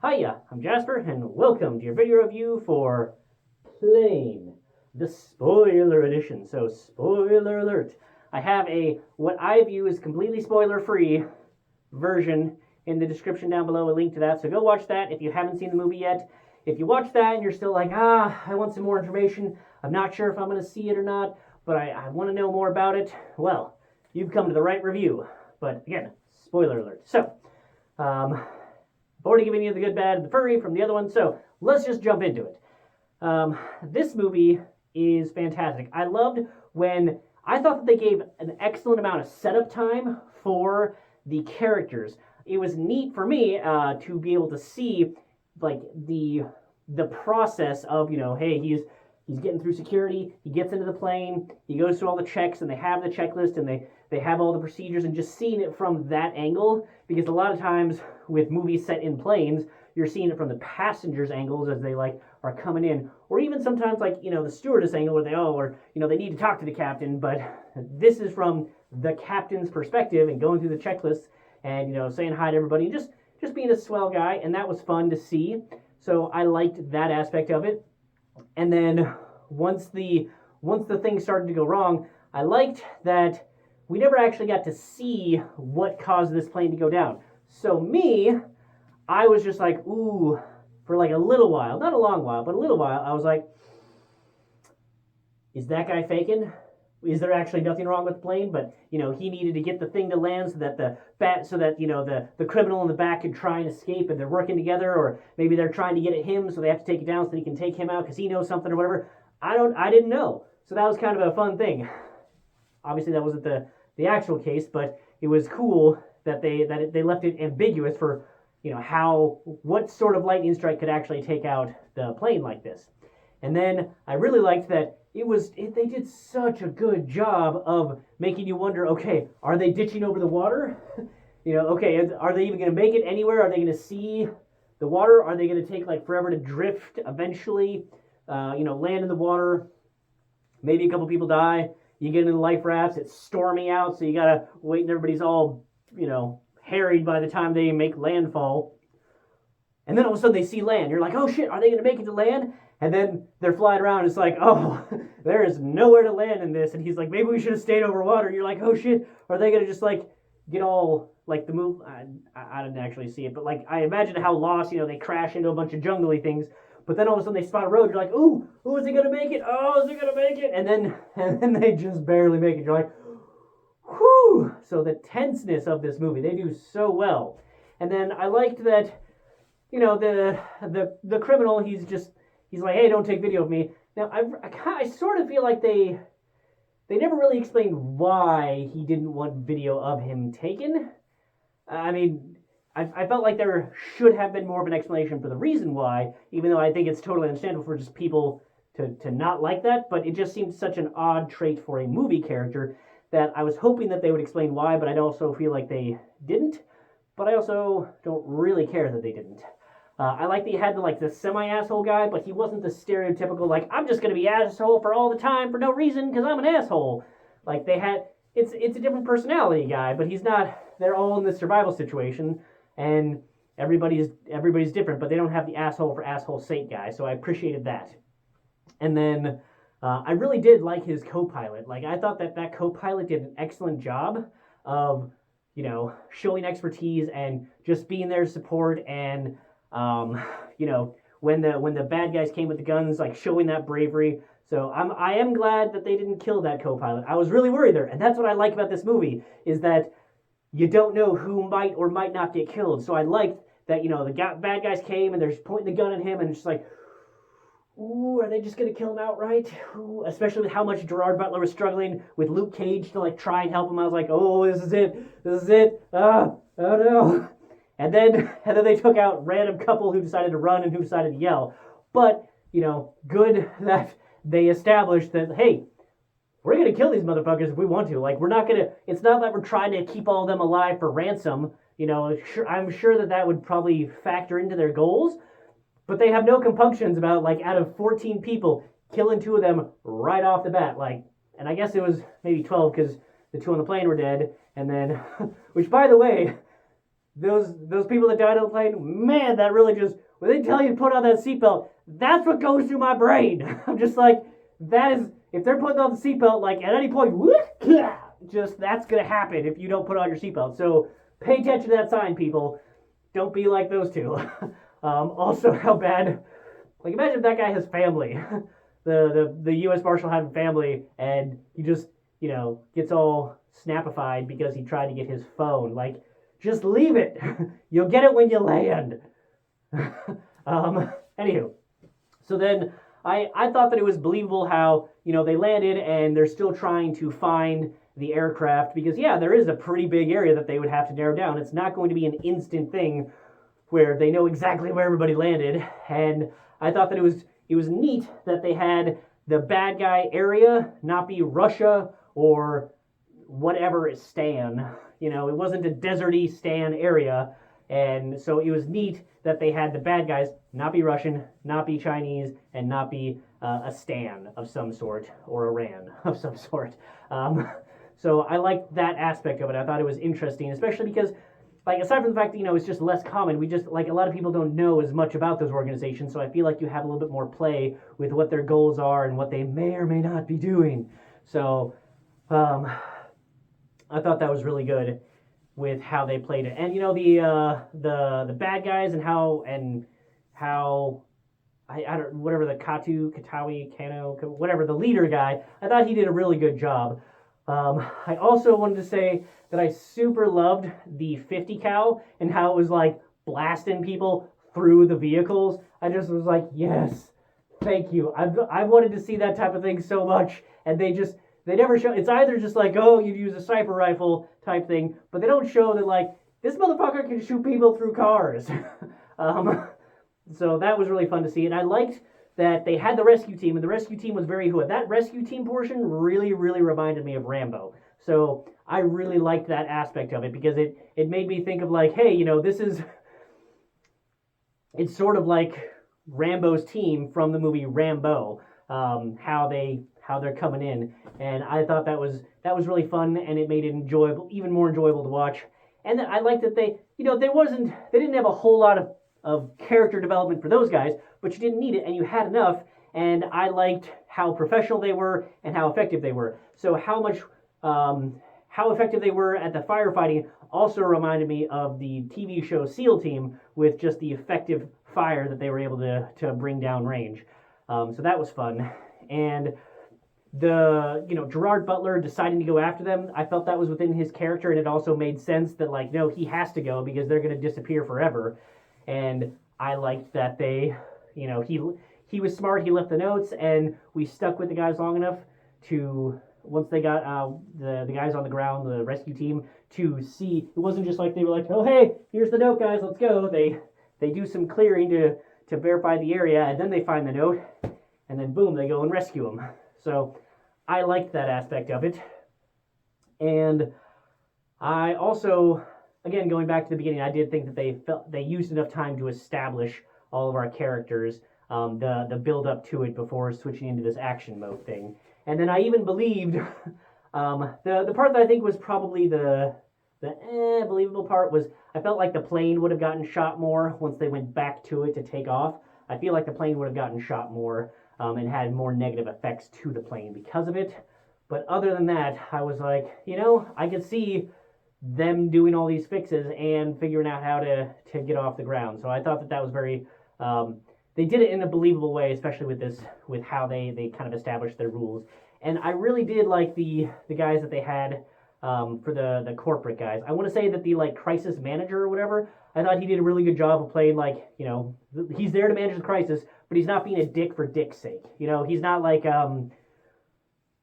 Hiya, I'm Jasper, and welcome to your video review for Plane, the spoiler edition. So, spoiler alert. I have what I view as completely spoiler-free version in the description down below, a link to that. So go watch that if you haven't seen the movie yet. If you watch that and you're still like, I want some more information, I'm not sure if I'm going to see it or not, but I want to know more about it, well, you've come to the right review. But again, spoiler alert. So, I've already given you the good, bad, the furry from the other one, so let's just jump into it. This movie is fantastic. I loved when I thought that they gave an excellent amount of setup time for the characters. It was neat for me to be able to see like the process of, hey, he's getting through security, he gets into the plane, he goes through all the checks, and they have the checklist, and they have all the procedures, and just seeing it from that angle, because a lot of times with movies set in planes, you're seeing it from the passengers' angles as they are coming in, or even sometimes the stewardess angle where they need to talk to the captain, but this is from the captain's perspective and going through the checklist and saying hi to everybody and just being a swell guy, and that was fun to see. So I liked that aspect of it. And then once the thing started to go wrong, I liked that we never actually got to see what caused this plane to go down. So I was just like, ooh, for like a little while, not a long while, but a little while, I was like, is that guy faking? Is there actually nothing wrong with the plane? But he needed to get the thing to land so that the criminal in the back could try and escape, and they're working together, or maybe they're trying to get at him, so they have to take it down so that he can take him out because he knows something or whatever. I didn't know, so that was kind of a fun thing. Obviously, that wasn't the actual case, but it was cool that they left it ambiguous for what sort of lightning strike could actually take out the plane like this. And then I really liked that they did such a good job of making you wonder, okay, are they ditching over the water? Okay, are they even going to make it anywhere? Are they going to see the water? Are they going to take forever to drift eventually? Land in the water. Maybe a couple people die. You get into the life rafts. It's storming out, so you got to wait, and everybody's all, harried by the time they make landfall. And then all of a sudden they see land. You're like, oh shit, are they going to make it to land? And then they're flying around. It's like, oh, there is nowhere to land in this. And he's like, maybe we should have stayed over water. And you're like, oh shit, are they going to just get all the move? I didn't actually see it, but I imagine how lost, they crash into a bunch of jungly things. But then all of a sudden they spot a road. You're like, ooh, is he going to make it? Oh, is he going to make it? And then they just barely make it. You're like, whew. So the tenseness of this movie, they do so well. And then I liked that, the criminal, he's like, hey, don't take video of me. Now, I sort of feel like they never really explained why he didn't want video of him taken. I mean, I felt like there should have been more of an explanation for the reason why, even though I think it's totally understandable for just people to not like that, but it just seemed such an odd trait for a movie character that I was hoping that they would explain why, but I also feel like they didn't, but I also don't really care that they didn't. I like that he had the semi-asshole guy, but he wasn't the stereotypical, I'm just going to be asshole for all the time for no reason because I'm an asshole. It's a different personality guy, but he's not, they're all in this survival situation, and everybody's different, but they don't have the asshole for asshole's sake guy, so I appreciated that. And then I really did like his co-pilot. I thought that co-pilot did an excellent job of, showing expertise and just being there to support, and when the bad guys came with the guns, showing that bravery. So I am glad that they didn't kill that co-pilot. I was really worried there, and that's what I like about this movie, is that you don't know who might or might not get killed. So I liked that, the bad guys came and they're just pointing the gun at him, and it's just like, ooh, are they just going to kill him outright? Ooh, especially with how much Gerard Butler was struggling with Luke Cage to try and help him. I was like, oh, this is it. Oh no. And then they took out random couple who decided to run and who decided to yell. But, good that they established that, hey, we're going to kill these motherfuckers if we want to. We're not going to, it's not that we're trying to keep all of them alive for ransom. I'm sure that would probably factor into their goals. But they have no compunctions about, out of 14 people, killing 2 of them right off the bat. And I guess it was maybe 12 because the 2 on the plane were dead. And then, which, by the way, those people that died on the plane, man, that really just, when they tell you to put on that seatbelt, that's what goes through my brain. I'm just like, that is, if they're putting on the seatbelt, like at any point, just that's gonna happen if you don't put on your seatbelt. So pay attention to that sign, people. Don't be like those two. Also, how bad, like imagine if that guy has family. The U.S. Marshal having family, and he just, gets all snapified because he tried to get his phone. Like, just leave it. You'll get it when you land. Anywho, so then I thought that it was believable how, they landed and they're still trying to find the aircraft because, yeah, there is a pretty big area that they would have to narrow down. It's not going to be an instant thing where they know exactly where everybody landed. And I thought that it was neat that they had the bad guy area not be Russia or whatever is Stan. It wasn't a deserty Stan area. And so it was neat that they had the bad guys not be Russian, not be Chinese, and not be a Stan of some sort or Iran of some sort. So I liked that aspect of it. I thought it was interesting, especially because, like, aside from the fact that, it's just less common, we just, like, a lot of people don't know as much about those organizations, so I feel like you have a little bit more play with what their goals are and what they may or may not be doing. So, I thought that was really good with how they played it. And, the bad guys and how I don't, whatever the Kano, whatever, the leader guy, I thought he did a really good job. I also wanted to say that I super loved the 50 cal and how it was like blasting people through the vehicles. I just was like, yes, thank you. I've wanted to see that type of thing so much, and they never show. It's either just like, oh, you use a sniper rifle type thing, but they don't show that like this motherfucker can shoot people through cars. So that was really fun to see, and I liked that they had the rescue team, and the rescue team was very good. That rescue team portion really, really reminded me of Rambo. So I really liked that aspect of it because it made me think of like, hey, it's sort of like Rambo's team from the movie Rambo, how they're coming in, and I thought that was really fun, and it made it even more enjoyable to watch. And then I liked that they didn't have a whole lot of character development for those guys, but you didn't need it, and you had enough, and I liked how professional they were and how effective they were. So how effective they were at the firefighting also reminded me of the TV show SEAL Team with just the effective fire that they were able to bring down range. So that was fun. And Gerard Butler deciding to go after them, I felt that was within his character, and it also made sense that, like, no, he has to go because they're going to disappear forever. And I liked that he was smart, he left the notes, and we stuck with the guys long enough to, once they got the guys on the ground, the rescue team, to see, it wasn't just like they were like, oh, hey, here's the note, guys, let's go. They do some clearing to verify the area, and then they find the note, and then boom, they go and rescue them. So I liked that aspect of it. And I also, again, going back to the beginning, I did think that they used enough time to establish all of our characters, the build up to it before switching into this action mode thing. And then I even believed, the part that I think was probably the believable part was, I felt like the plane would have gotten shot more once they went back to it to take off. I feel like the plane would have gotten shot more and had more negative effects to the plane because of it. But other than that, I was like, I could see them doing all these fixes and figuring out how to get off the ground. So I thought that was very, they did it in a believable way, especially with how they kind of established their rules. And I really did like the guys that they had for the corporate guys. I want to say that the like crisis manager or whatever, I thought he did a really good job of playing like, he's there to manage the crisis, but he's not being a dick for dick's sake. He's not like, I don't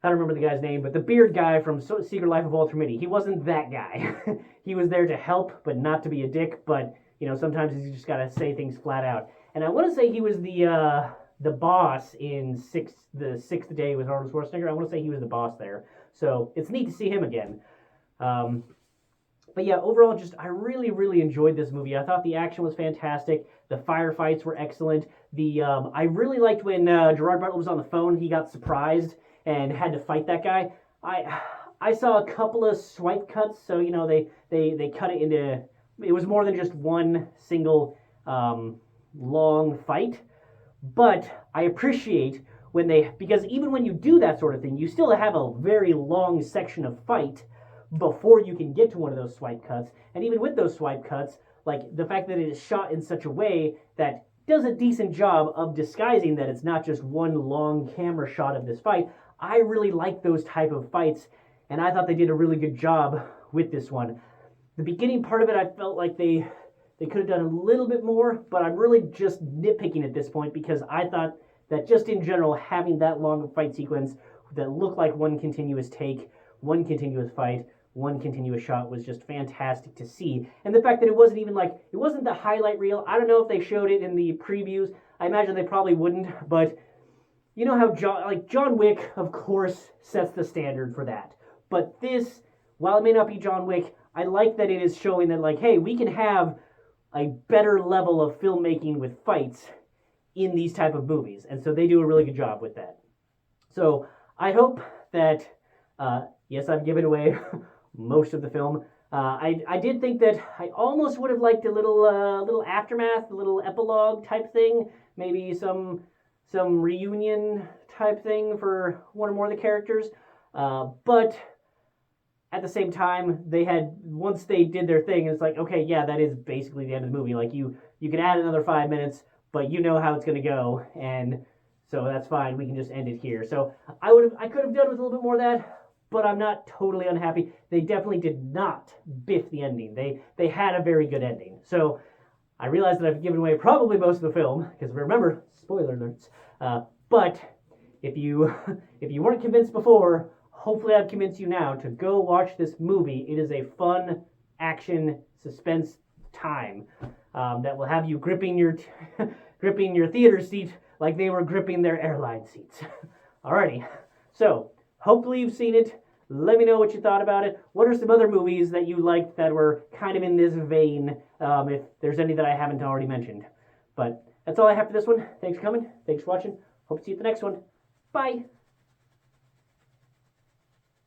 remember the guy's name, but the beard guy from Secret Life of Walter Mitty. He wasn't that guy. He was there to help, but not to be a dick. But sometimes you just gotta say things flat out. And I want to say he was the boss in the Sixth Day with Arnold Schwarzenegger. I want to say he was the boss there. So it's neat to see him again. But yeah, overall, I really, really enjoyed this movie. I thought the action was fantastic. The firefights were excellent. I really liked when Gerard Butler was on the phone. He got surprised and had to fight that guy. I saw a couple of swipe cuts, so they cut it into it was more than just one single long fight. But I appreciate when because even when you do that sort of thing, you still have a very long section of fight before you can get to one of those swipe cuts. And even with those swipe cuts, like the fact that it is shot in such a way that does a decent job of disguising that it's not just one long camera shot of this fight. I really like those type of fights, and I thought they did a really good job with this one. The beginning part of it, I felt like they could have done a little bit more, but I'm really just nitpicking at this point because I thought that just in general, having that long fight sequence that looked like one continuous take, one continuous fight, one continuous shot was just fantastic to see. And the fact that it wasn't even like, it wasn't the highlight reel. I don't know if they showed it in the previews. I imagine they probably wouldn't, but you know how John Wick, of course, sets the standard for that. But this, while it may not be John Wick, I like that it is showing that, like, hey, we can have a better level of filmmaking with fights in these type of movies. And so they do a really good job with that. So I hope that, yes, I've given away most of the film. I did think that I almost would have liked a little aftermath, a little epilogue type thing, maybe some reunion type thing for one or more of the characters. But at the same time, once they did their thing, it's like, okay, yeah, that is basically the end of the movie. Like you can add another 5 minutes, but you know how it's going to go, and so that's fine. We can just end it here. So I could have done with a little bit more of that, but I'm not totally unhappy. They definitely did not biff the ending. They had a very good ending. So I realize that I've given away probably most of the film, because remember, spoiler alerts. But if you weren't convinced before, hopefully I've convinced you now to go watch this movie. It is a fun action suspense time that will have you gripping your theater seat like they were gripping their airline seats. Alrighty, so hopefully you've seen it. Let me know what you thought about it. What are some other movies that you liked that were kind of in this vein, if there's any that I haven't already mentioned. But that's all I have for this one. Thanks for coming. Thanks for watching. Hope to see you at the next one. Bye.